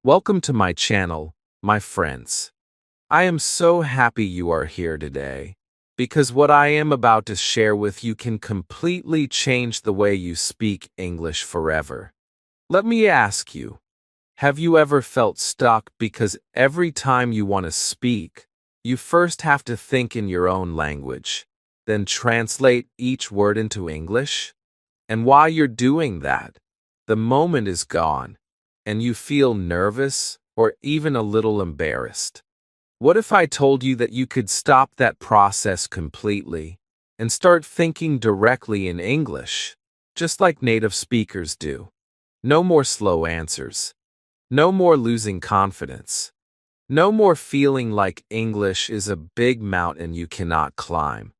Welcome to my channel, my friends. I am so happy you are here today because what I am about to share with you can completely change the way you speak English forever. Let me ask you, have you ever felt stuck because every time you want to speak, you first have to think in your own language, then translate each word into English? And while you're doing that, the moment is gone and you feel nervous or even a little embarrassed. What if I told you that you could stop that process completely and start thinking directly in English, just like native speakers do? No more slow answers. No more losing confidence. No more feeling like English is a big mountain you cannot climb.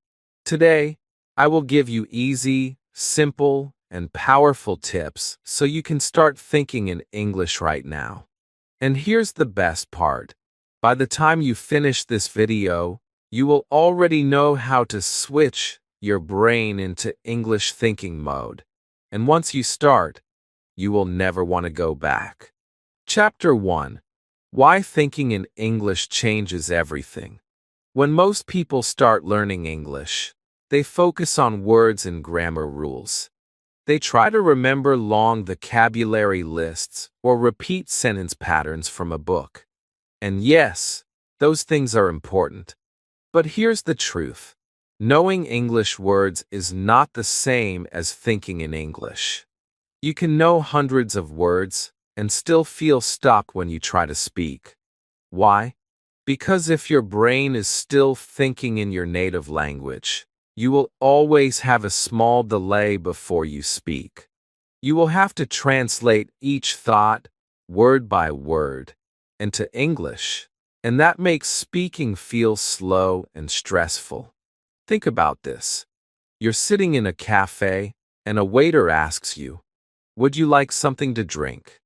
Today, I will give you easy, simple, and powerful tips so you can start thinking in English right now. And here's the best part. By the time you finish this video, you will already know how to switch your brain into English thinking mode. And once you start, you will never want to go back. Chapter 1. Why thinking in English changes everything. When most people start learning English, they focus on words and grammar rules. They try to remember long vocabulary lists or repeat sentence patterns from a book. And yes, those things are important. But here's the truth. Knowing English words is not the same as thinking in English. You can know hundreds of words and still feel stuck when you try to speak. Why? Because if your brain is still thinking in your native language, you will always have a small delay before you speak. You will have to translate each thought, word by word, into English, and that makes speaking feel slow and stressful. Think about this. You're sitting in a cafe, and a waiter asks you, "Would you like something to drink?"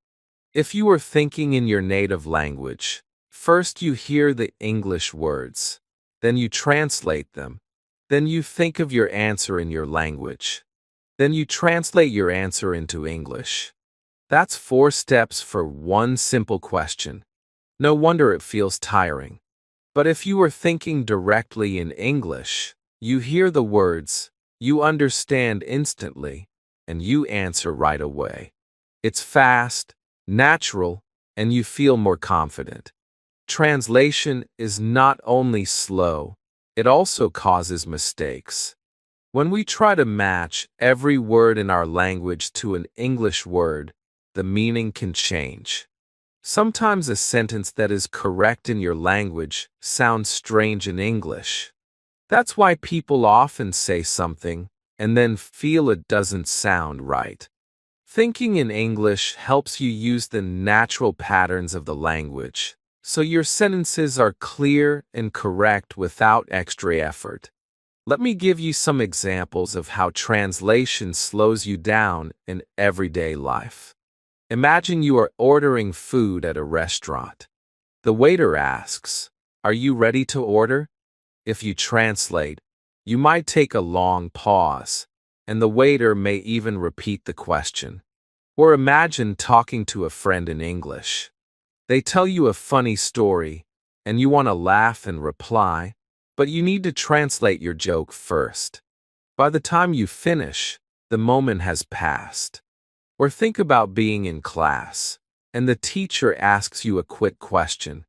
If you were thinking in your native language, first you hear the English words, then you translate them. Then you think of your answer in your language. Then you translate your answer into English. That's 4 steps for one simple question. No wonder it feels tiring. But if you are thinking directly in English, you hear the words, you understand instantly, and you answer right away. It's fast, natural, and you feel more confident. Translation is not only slow, it also causes mistakes. When we try to match every word in our language to an English word, the meaning can change. Sometimes a sentence that is correct in your language sounds strange in English. That's why people often say something and then feel it doesn't sound right. Thinking in English helps you use the natural patterns of the language, so your sentences are clear and correct without extra effort. Let me give you some examples of how translation slows you down in everyday life. Imagine you are ordering food at a restaurant. The waiter asks, "Are you ready to order?" If you translate, you might take a long pause, and the waiter may even repeat the question. Or imagine talking to a friend in English. They tell you a funny story, and you want to laugh and reply, but you need to translate your joke first. By the time you finish, the moment has passed. Or think about being in class, and the teacher asks you a quick question.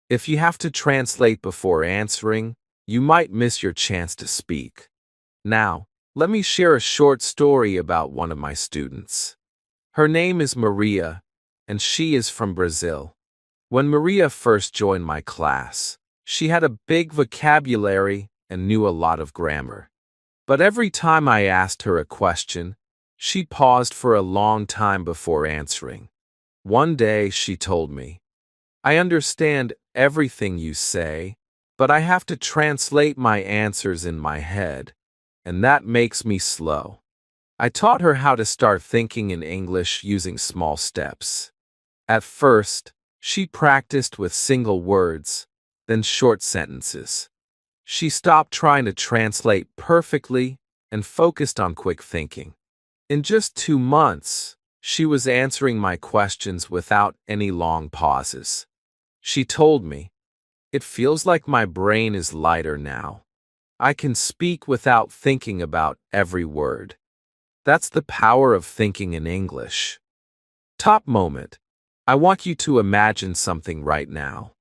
If you have to translate before answering, you might miss your chance to speak. Now, let me share a short story about one of my students. Her name is Maria, and she is from Brazil. When Maria first joined my class, she had a big vocabulary and knew a lot of grammar. But every time I asked her a question, she paused for a long time before answering. One day she told me, "I understand everything you say, but I have to translate my answers in my head, and that makes me slow." I taught her how to start thinking in English using small steps. At first, she practiced with single words, then short sentences. She stopped trying to translate perfectly and focused on quick thinking. In just 2 months, She was answering my questions without any long pauses. She told me, "It feels like my brain is lighter now. I can speak without thinking about every word." That's the power of thinking in English. Top moment. I want you to imagine something right now.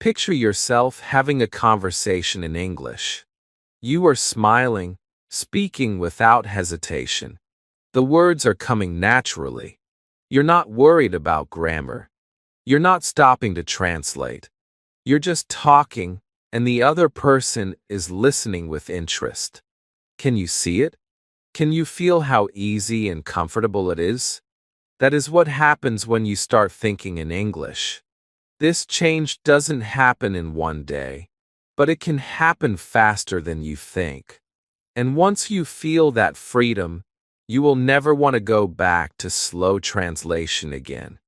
Picture yourself having a conversation in English. You are smiling, speaking without hesitation. The words are coming naturally. You're not worried about grammar. You're not stopping to translate. You're just talking, and the other person is listening with interest. Can you see it? Can you feel how easy and comfortable it is? That is what happens when you start thinking in English. This change doesn't happen in one day, but it can happen faster than you think. And once you feel that freedom, you will never want to go back to slow translation again.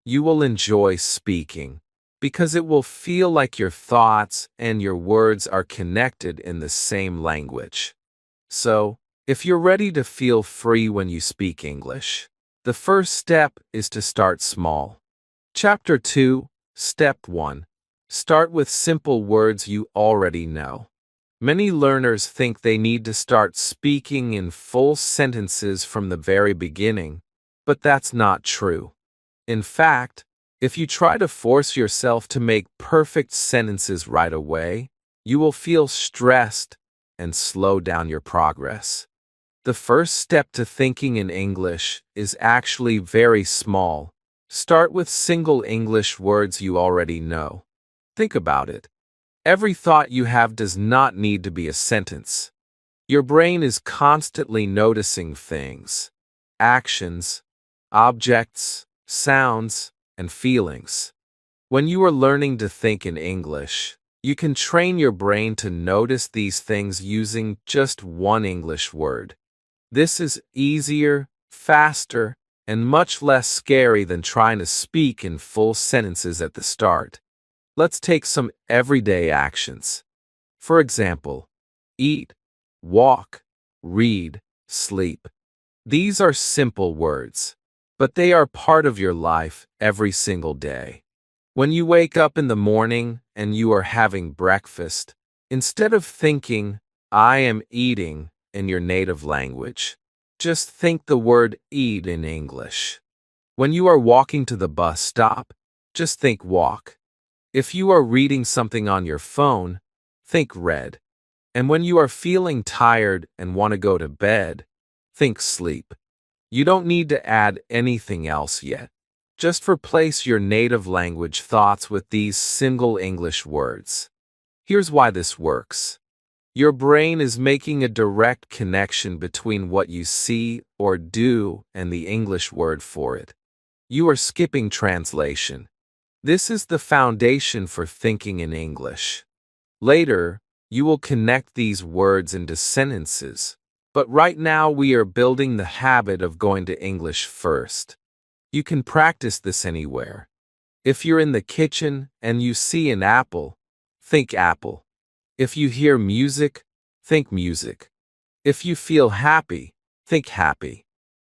You will enjoy speaking, because it will feel like your thoughts and your words are connected in the same language. So, if you're ready to feel free when you speak English, the first step is to start small. Chapter 2, Step 1. Start with simple words you already know. Many learners think they need to start speaking in full sentences from the very beginning, but that's not true. In fact, if you try to force yourself to make perfect sentences right away, you will feel stressed and slow down your progress. The first step to thinking in English is actually very small. Start with single English words you already know. Think about it. Every thought you have does not need to be a sentence. Your brain is constantly noticing things, actions, objects, sounds, and feelings. When you are learning to think in English, you can train your brain to notice these things using just one English word. This is easier, faster, and much less scary than trying to speak in full sentences at the start. Let's take some everyday actions. For example, eat, walk, read, sleep. These are simple words, but they are part of your life every single day. When you wake up in the morning and you are having breakfast, instead of thinking, "I am eating," in your native language, just think the word eat in English. When you are walking to the bus stop, just think walk. If you are reading something on your phone, think read. And when you are feeling tired and want to go to bed, think sleep. You don't need to add anything else yet. Just replace your native language thoughts with these single English words. Here's why this works. Your brain is making a direct connection between what you see or do and the English word for it. You are skipping translation. This is the foundation for thinking in English. Later, you will connect these words into sentences, but right now we are building the habit of going to English first. You can practice this anywhere. If you're in the kitchen and you see an apple, think apple. If you hear music, think music. If you feel happy, think happy.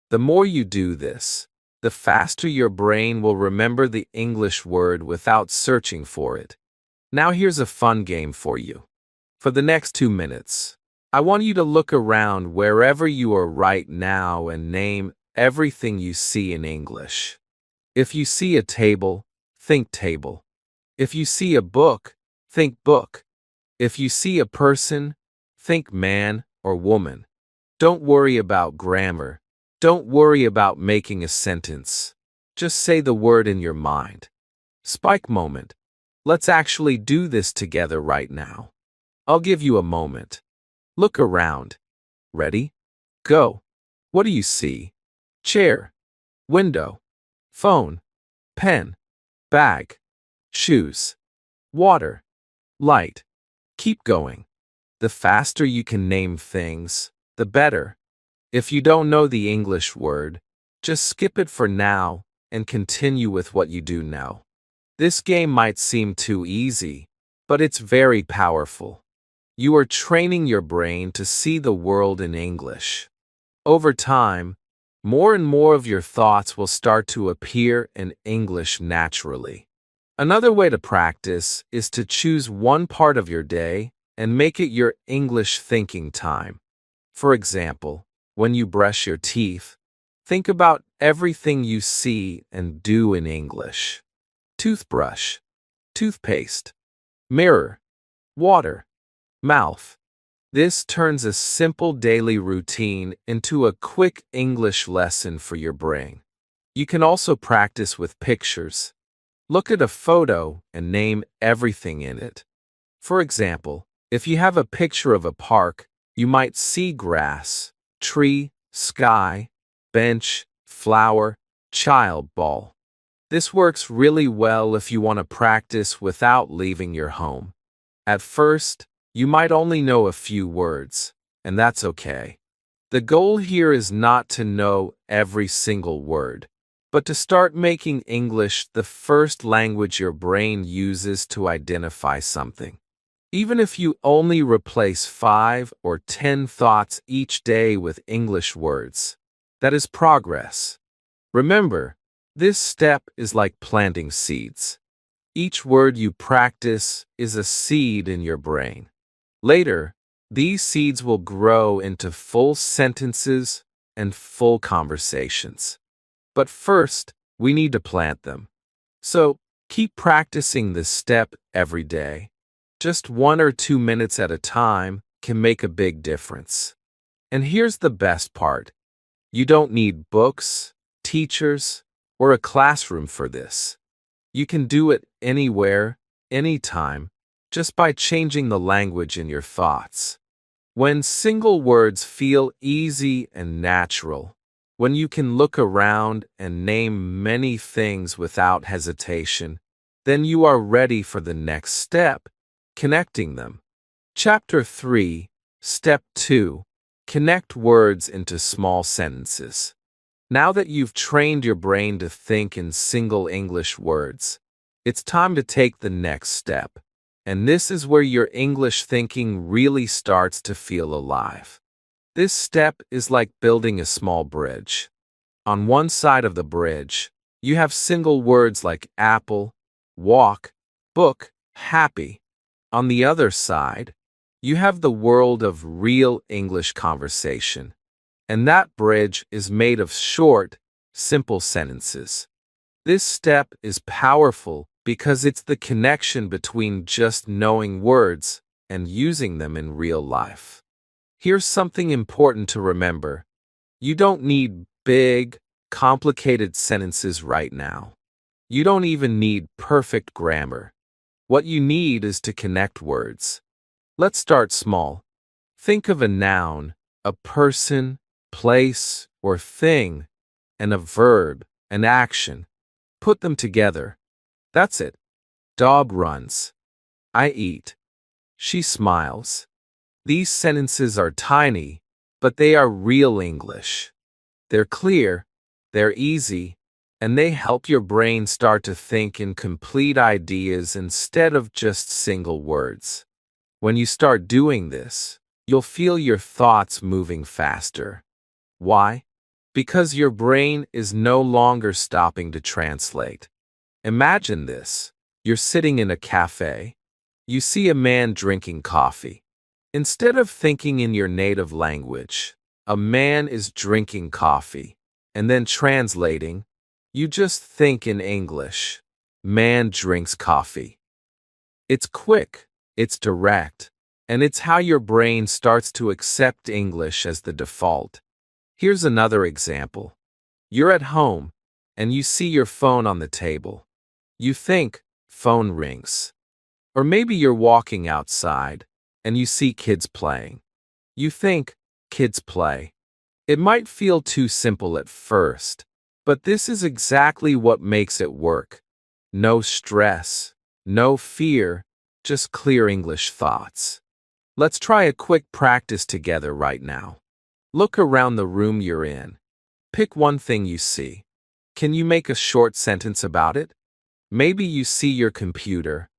The more you do this, the faster your brain will remember the English word without searching for it. Now here's a fun game for you. For the next 2 minutes, I want you to look around wherever you are right now and name everything you see in English. If you see a table, think table. If you see a book, think book. If you see a person, think man or woman. Don't worry about grammar. Don't worry about making a sentence. Just say the word in your mind. Spike moment. Let's actually do this together right now. I'll give you a moment. Look around. Ready? Go. What do you see? Chair, window, phone, pen, bag, shoes, water, light. Keep going. The faster you can name things, the better. If you don't know the English word, just skip it for now and continue with what you do know. This game might seem too easy, but it's very powerful. You are training your brain to see the world in English. Over time, more and more of your thoughts will start to appear in English naturally. Another way to practice is to choose one part of your day and make it your English thinking time. For example, when you brush your teeth, think about everything you see and do in English. Toothbrush, toothpaste, mirror, water, mouth. This turns a simple daily routine into a quick English lesson for your brain. You can also practice with pictures. Look at a photo and name everything in it. For example, if you have a picture of a park, you might see grass, tree, sky, bench, flower, child ball. This works really well if you want to practice without leaving your home. At first, you might only know a few words, and that's okay. The goal here is not to know every single word, but to start making English the first language your brain uses to identify something. Even if you only replace 5 or 10 thoughts each day with English words, that is progress. Remember, this step is like planting seeds. Each word you practice is a seed in your brain. Later, these seeds will grow into full sentences and full conversations. But first, we need to plant them. So, keep practicing this step every day. Just 1 or 2 minutes at a time can make a big difference. And here's the best part. You don't need books, teachers, or a classroom for this. You can do it anywhere, anytime, just by changing the language in your thoughts. When single words feel easy and natural, when you can look around and name many things without hesitation, then you are ready for the next step, connecting them. Chapter 3, Step 2, Connect words into small sentences. Now that you've trained your brain to think in single English words, it's time to take the next step. And this is where your English thinking really starts to feel alive. This step is like building a small bridge. On one side of the bridge, you have single words like apple, walk, book, happy. On the other side, you have the world of real English conversation. And that bridge is made of short, simple sentences. This step is powerful because it's the connection between just knowing words and using them in real life. Here's something important to remember. You don't need big, complicated sentences right now. You don't even need perfect grammar. What you need is to connect words. Let's start small. Think of a noun, a person, place, or thing, and a verb, an action. Put them together. That's it. Dog runs. I eat. She smiles. These sentences are tiny, but they are real English. They're clear, they're easy, and they help your brain start to think in complete ideas instead of just single words. When you start doing this, you'll feel your thoughts moving faster. Why? Because your brain is no longer stopping to translate. Imagine this. You're sitting in a cafe. You see a man drinking coffee. Instead of thinking in your native language, a man is drinking coffee, and then translating, you just think in English. Man drinks coffee. It's quick, it's direct, and it's how your brain starts to accept English as the default. Here's another example. You're at home, and you see your phone on the table. You think, phone rings. Or maybe you're walking outside, and you see kids playing. You think, kids play. It might feel too simple at first, but this is exactly what makes it work. No stress, no fear, just clear English thoughts. Let's try a quick practice together right now. Look around the room you're in. Pick one thing you see. Can you make a short sentence about it? Maybe you see your computer.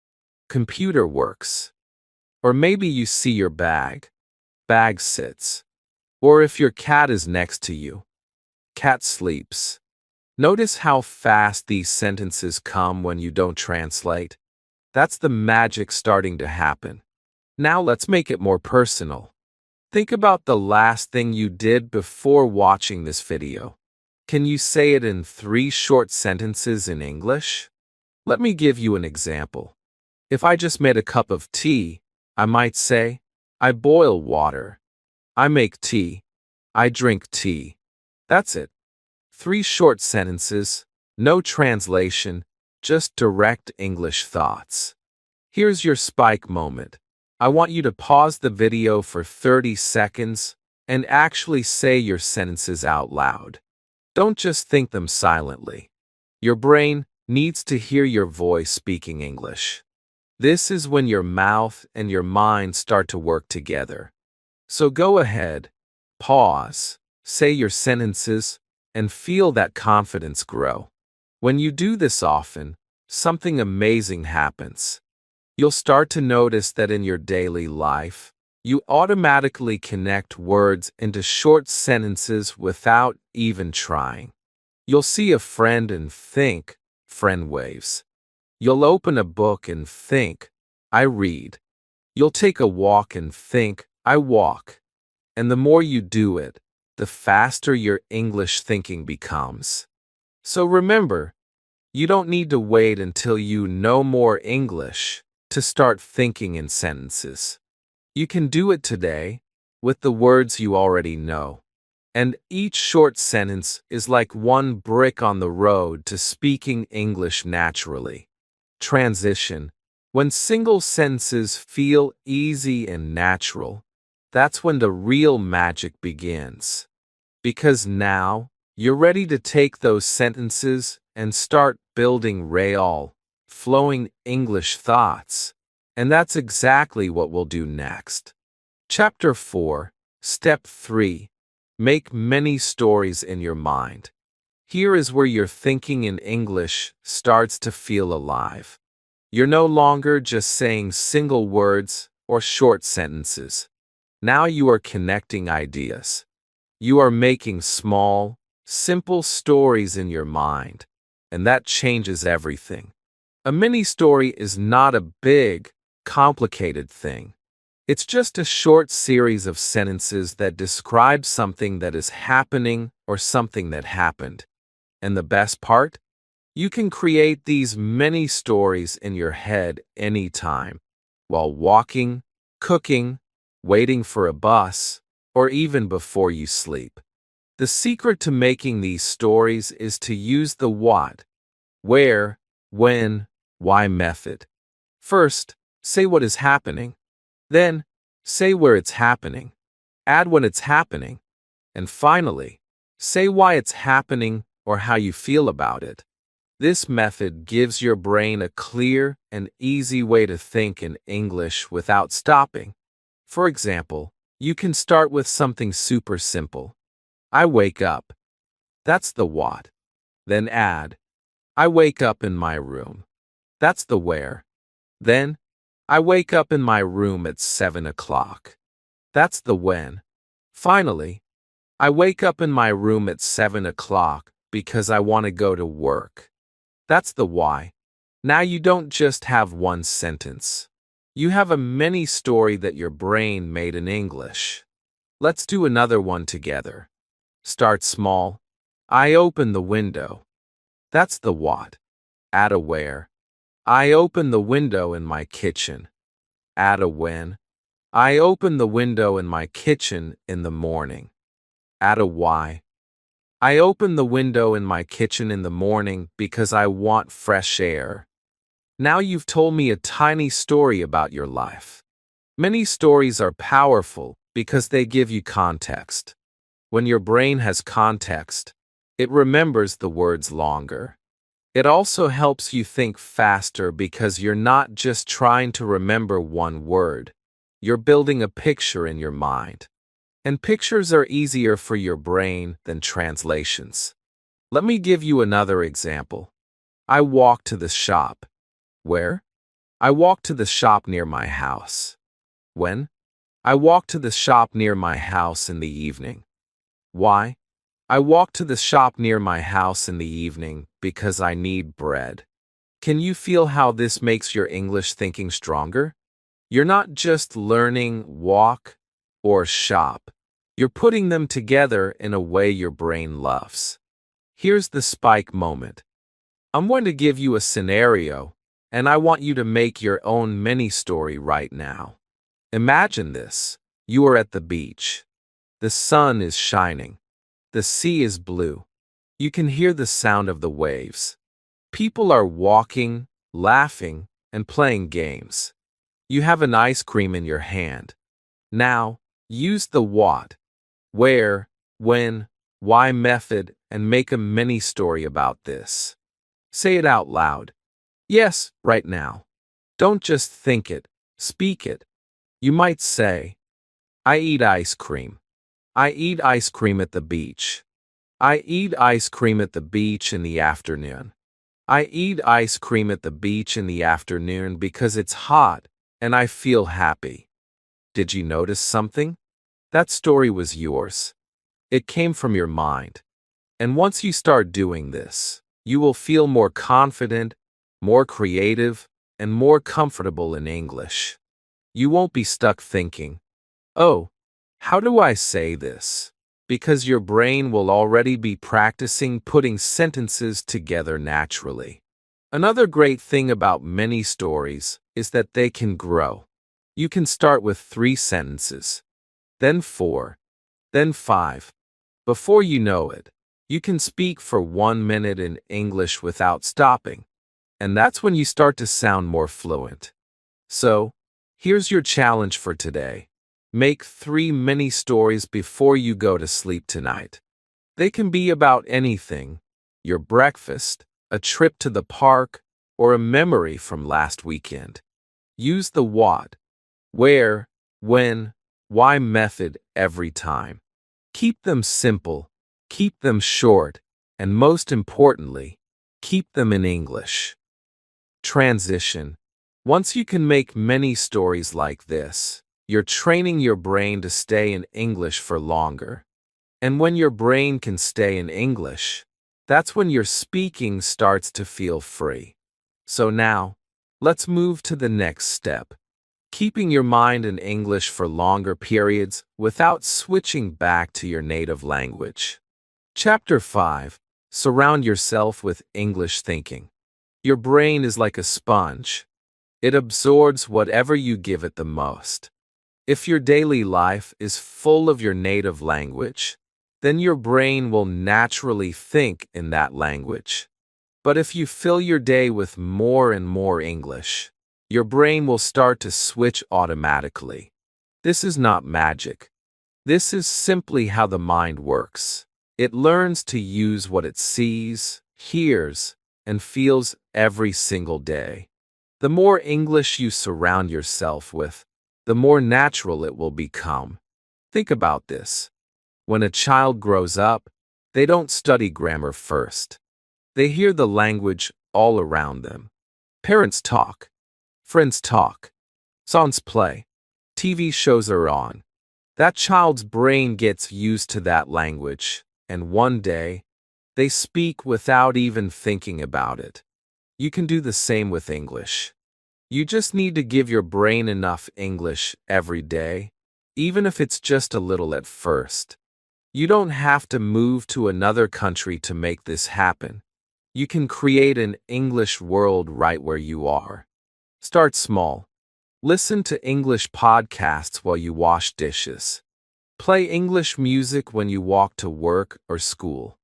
Computer works. Or maybe you see your bag. Bag sits. Or if your cat is next to you. Cat sleeps. Notice how fast these sentences come when you don't translate. That's the magic starting to happen. Now let's make it more personal. Think about the last thing you did before watching this video. Can you say it in 3 short sentences in English? Let me give you an example. If I just made a cup of tea, I might say, I boil water. I make tea. I drink tea. That's it. 3 short sentences, no translation, just direct English thoughts. Here's your spike moment. I want you to pause the video for 30 seconds and actually say your sentences out loud. Don't just think them silently. Your brain needs to hear your voice speaking English. This is when your mouth and your mind start to work together. So go ahead, pause, say your sentences, and feel that confidence grow. When you do this often, something amazing happens. You'll start to notice that in your daily life, you automatically connect words into short sentences without even trying. You'll see a friend and think, friend waves. You'll open a book and think, I read. You'll take a walk and think, I walk. And the more you do it, the faster your English thinking becomes. So remember, you don't need to wait until you know more English to start thinking in sentences. You can do it today with the words you already know. And each short sentence is like one brick on the road to speaking English naturally. Transition. When single sentences feel easy and natural, that's when the real magic begins. Because now, you're ready to take those sentences and start building real, flowing English thoughts. And that's exactly what we'll do next. Chapter 4, Step 3. Make many stories in your mind. Here is where your thinking in English starts to feel alive. You're no longer just saying single words or short sentences. Now you are connecting ideas. You are making small, simple stories in your mind, and that changes everything. A mini story is not a big, complicated thing. It's just a short series of sentences that describe something that is happening or something that happened. And the best part? You can create these mini stories in your head anytime, while walking, cooking, waiting for a bus, or even before you sleep. The secret to making these stories is to use the what, where, when, why method. First, say what is happening. Then, say where it's happening. Add when it's happening. And finally, say why it's happening or how you feel about it. This method gives your brain a clear and easy way to think in English without stopping. For example, you can start with something super simple. I wake up. That's the what. Then add, I wake up in my room. That's the where. Then, I wake up in my room at 7 o'clock. That's the when. Finally, I wake up in my room at 7 o'clock because I want to go to work. That's the why. Now you don't just have one sentence. You have a mini story that your brain made in English. Let's do another one together. Start small. I open the window. That's the what. Add a where. I open the window in my kitchen. Add a when. I open the window in my kitchen in the morning. Add a why. I open the window in my kitchen in the morning because I want fresh air. Now you've told me a tiny story about your life. Many stories are powerful because they give you context. When your brain has context, it remembers the words longer. It also helps you think faster because you're not just trying to remember one word. You're building a picture in your mind. And pictures are easier for your brain than translations. Let me give you another example. I walk to the shop. Where? I walk to the shop near my house. When? I walk to the shop near my house in the evening. Why? I walk to the shop near my house in the evening because I need bread. Can you feel how this makes your English thinking stronger? You're not just learning walk or shop. You're putting them together in a way your brain loves. Here's the spike moment. I'm going to give you a scenario, and I want you to make your own mini story right now. Imagine this. You are at the beach. The sun is shining. The sea is blue. You can hear the sound of the waves. People are walking, laughing, and playing games. You have an ice cream in your hand. Now, use the what, where, when, why method and make a mini story about this. Say it out loud. Yes, right now. Don't just think it, speak it. You might say, I eat ice cream. I eat ice cream at the beach. I eat ice cream at the beach in the afternoon. I eat ice cream at the beach in the afternoon because it's hot and I feel happy. Did you notice something? That story was yours. It came from your mind. And once you start doing this, you will feel more confident, more creative, and more comfortable in English. You won't be stuck thinking, oh, how do I say this? Because your brain will already be practicing putting sentences together naturally. Another great thing about mini stories is that they can grow. You can start with 3 sentences, then 4, then 5. Before you know it, you can speak for 1 minute in English without stopping. And that's when you start to sound more fluent. So, here's your challenge for today. Make 3 mini stories before you go to sleep tonight. They can be about anything: your breakfast, a trip to the park, or a memory from last weekend. Use the what, where, when, why method every time. Keep them simple, keep them short, and most importantly, keep them in English. Transition. Once you can make many stories like this, you're training your brain to stay in English for longer. And when your brain can stay in English, that's when your speaking starts to feel free. So now, let's move to the next step. Keeping your mind in English for longer periods without switching back to your native language. Chapter 5. Surround yourself with English thinking. Your brain is like a sponge. It absorbs whatever you give it the most. If your daily life is full of your native language, then your brain will naturally think in that language. But if you fill your day with more and more English, your brain will start to switch automatically. This is not magic. This is simply how the mind works. It learns to use what it sees, hears, and feels every single day. The more English you surround yourself with, the more natural it will become. Think about this. When a child grows up, they don't study grammar first. They hear the language all around them. Parents talk. Friends talk. Songs play. TV shows are on. That child's brain gets used to that language, and one day, they speak without even thinking about it. You can do the same with English. You just need to give your brain enough English every day, even if it's just a little at first. You don't have to move to another country to make this happen. You can create an English world right where you are. Start small. Listen to English podcasts while you wash dishes. Play English music when you walk to work or school.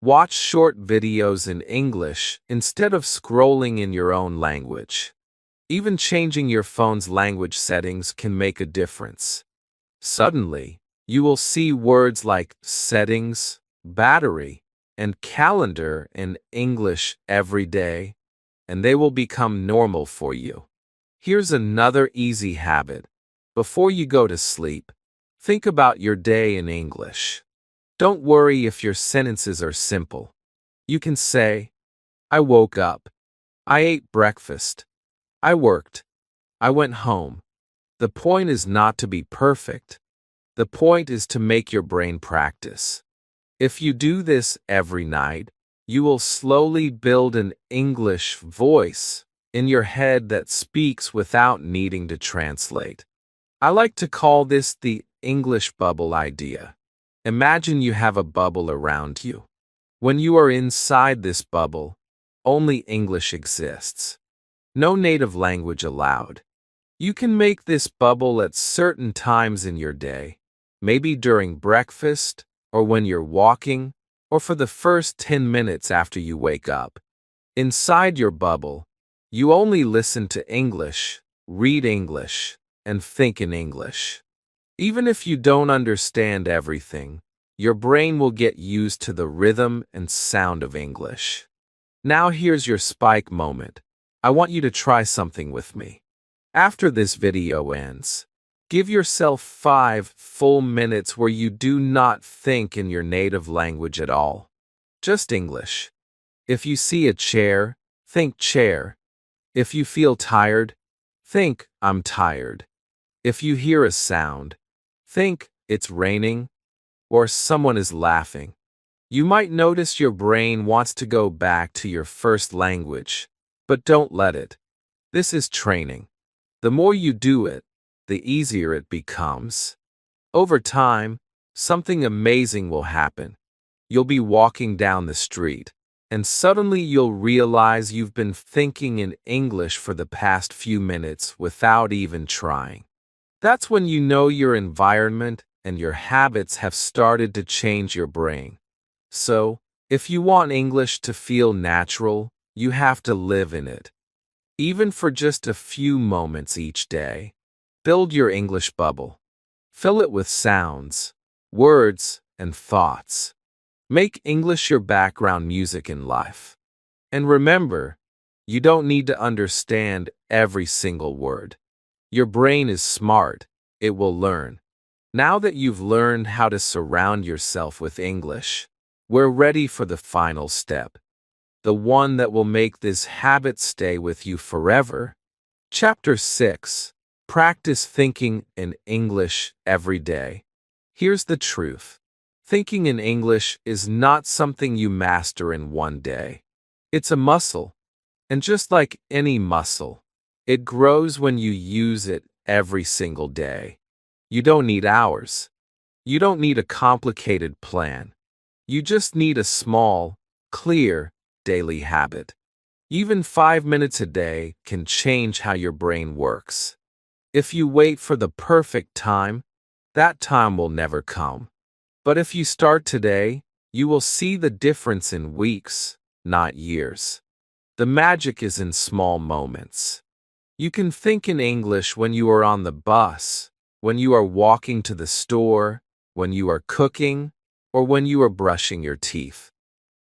Watch short videos in English instead of scrolling in your own language. Even changing your phone's language settings can make a difference. Suddenly, you will see words like settings, battery, and calendar in English every day, and they will become normal for you. Here's another easy habit. Before you go to sleep, think about your day in English. Don't worry if your sentences are simple. You can say, I woke up. I ate breakfast. I worked. I went home. The point is not to be perfect. The point is to make your brain practice. If you do this every night, you will slowly build an English voice in your head that speaks without needing to translate. I like to call this the English bubble idea. Imagine you have a bubble around you. When you are inside this bubble, only English exists. No native language allowed. You can make this bubble at certain times in your day, maybe during breakfast, or when you're walking, or for the first 10 minutes after you wake up. Inside your bubble, you only listen to English, read English, and think in English. Even if you don't understand everything, your brain will get used to the rhythm and sound of English. Now here's your spike moment. I want you to try something with me. After this video ends, give yourself 5 full minutes where you do not think in your native language at all. Just English. If you see a chair, think chair. If you feel tired, think I'm tired. If you hear a sound, think it's raining or someone is laughing. You might notice your brain wants to go back to your first language, but don't let it. This is training. The more you do it, the easier it becomes. Over time, something amazing will happen. You'll be walking down the street, and suddenly you'll realize you've been thinking in English for the past few minutes without even trying. That's when you know your environment and your habits have started to change your brain. So, if you want English to feel natural, you have to live in it. Even for just a few moments each day, build your English bubble. Fill it with sounds, words, and thoughts. Make English your background music in life. And remember, you don't need to understand every single word. Your brain is smart. It will learn. Now that you've learned how to surround yourself with English, we're ready for the final step. The one that will make this habit stay with you forever. Chapter 6. Practice thinking in English every day. Here's the truth. Thinking in English is not something you master in one day. It's a muscle. And just like any muscle, it grows when you use it every single day. You don't need hours. You don't need a complicated plan. You just need a small, clear, daily habit. Even 5 minutes a day can change how your brain works. If you wait for the perfect time, that time will never come. But if you start today, you will see the difference in weeks, not years. The magic is in small moments. You can think in English when you are on the bus, when you are walking to the store, when you are cooking, or when you are brushing your teeth.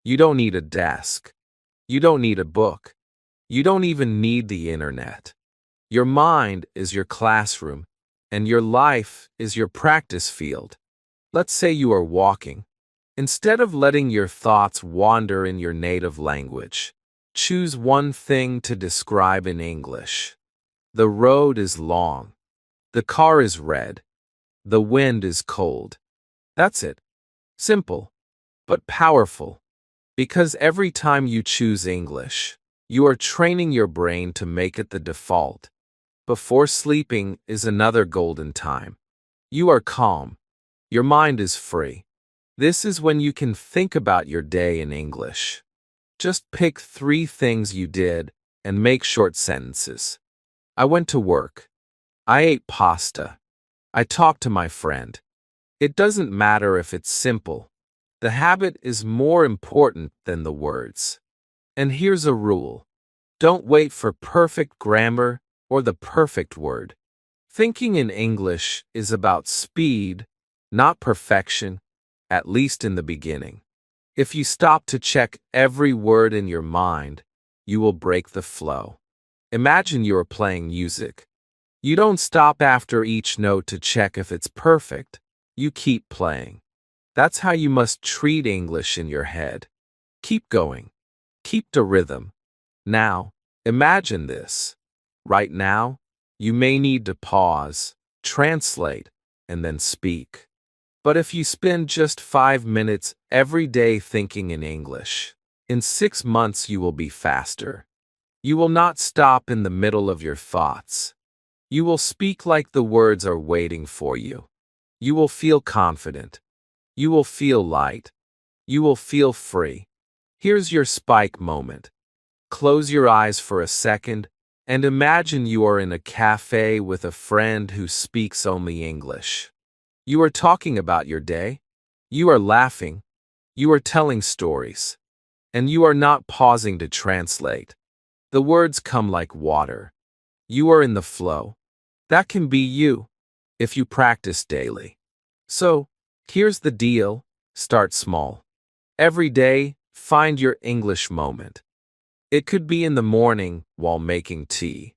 You don't need a desk. You don't need a book. You don't even need the internet. Your mind is your classroom, and your life is your practice field. Let's say you are walking. Instead of letting your thoughts wander in your native language, choose one thing to describe in English. The road is long. The car is red. The wind is cold. That's it. Simple, but powerful. Because every time you choose English, you are training your brain to make it the default. Before sleeping is another golden time. You are calm. Your mind is free. This is when you can think about your day in English. Just pick 3 things you did and make short sentences. I went to work. I ate pasta. I talked to my friend. It doesn't matter if it's simple. The habit is more important than the words. And here's a rule. Don't wait for perfect grammar or the perfect word. Thinking in English is about speed, not perfection, at least in the beginning. If you stop to check every word in your mind, you will break the flow. Imagine you're playing music. You don't stop after each note to check if it's perfect. You keep playing. That's how you must treat English in your head. Keep going. Keep the rhythm. Now, imagine this. Right now, you may need to pause, translate, and then speak. But if you spend just 5 minutes every day thinking in English, in 6 months you will be faster. You will not stop in the middle of your thoughts. You will speak like the words are waiting for you. You will feel confident. You will feel light. You will feel free. Here's your spike moment. Close your eyes for a second and imagine you are in a cafe with a friend who speaks only English. You are talking about your day. You are laughing. You are telling stories. And you are not pausing to translate. The words come like water. You are in the flow. That can be you, if you practice daily. So, here's the deal. Start small. Every day, find your English moment. It could be in the morning while making tea.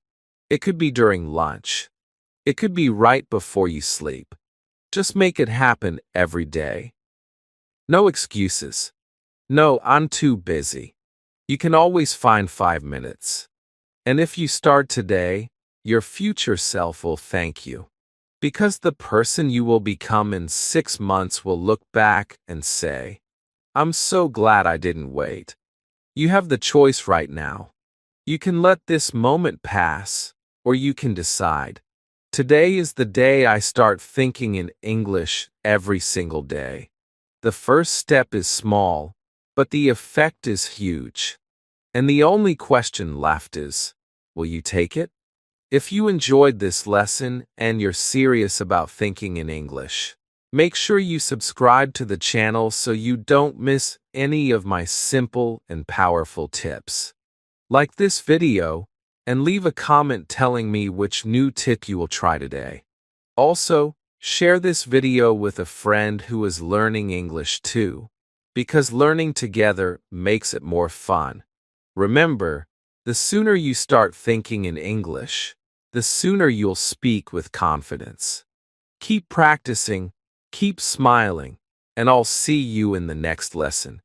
It could be during lunch. It could be right before you sleep. Just make it happen every day. No excuses. No, I'm too busy. You can always find 5 minutes. And if you start today, your future self will thank you. Because the person you will become in 6 months will look back and say, I'm so glad I didn't wait. You have the choice right now. You can let this moment pass, or you can decide. Today is the day I start thinking in English every single day. The first step is small, but the effect is huge. And the only question left is, will you take it? If you enjoyed this lesson and you're serious about thinking in English, make sure you subscribe to the channel so you don't miss any of my simple and powerful tips. Like this video and leave a comment telling me which new tip you will try today. Also, share this video with a friend who is learning English too, because learning together makes it more fun. Remember, the sooner you start thinking in English, the sooner you'll speak with confidence. Keep practicing, keep smiling, and I'll see you in the next lesson.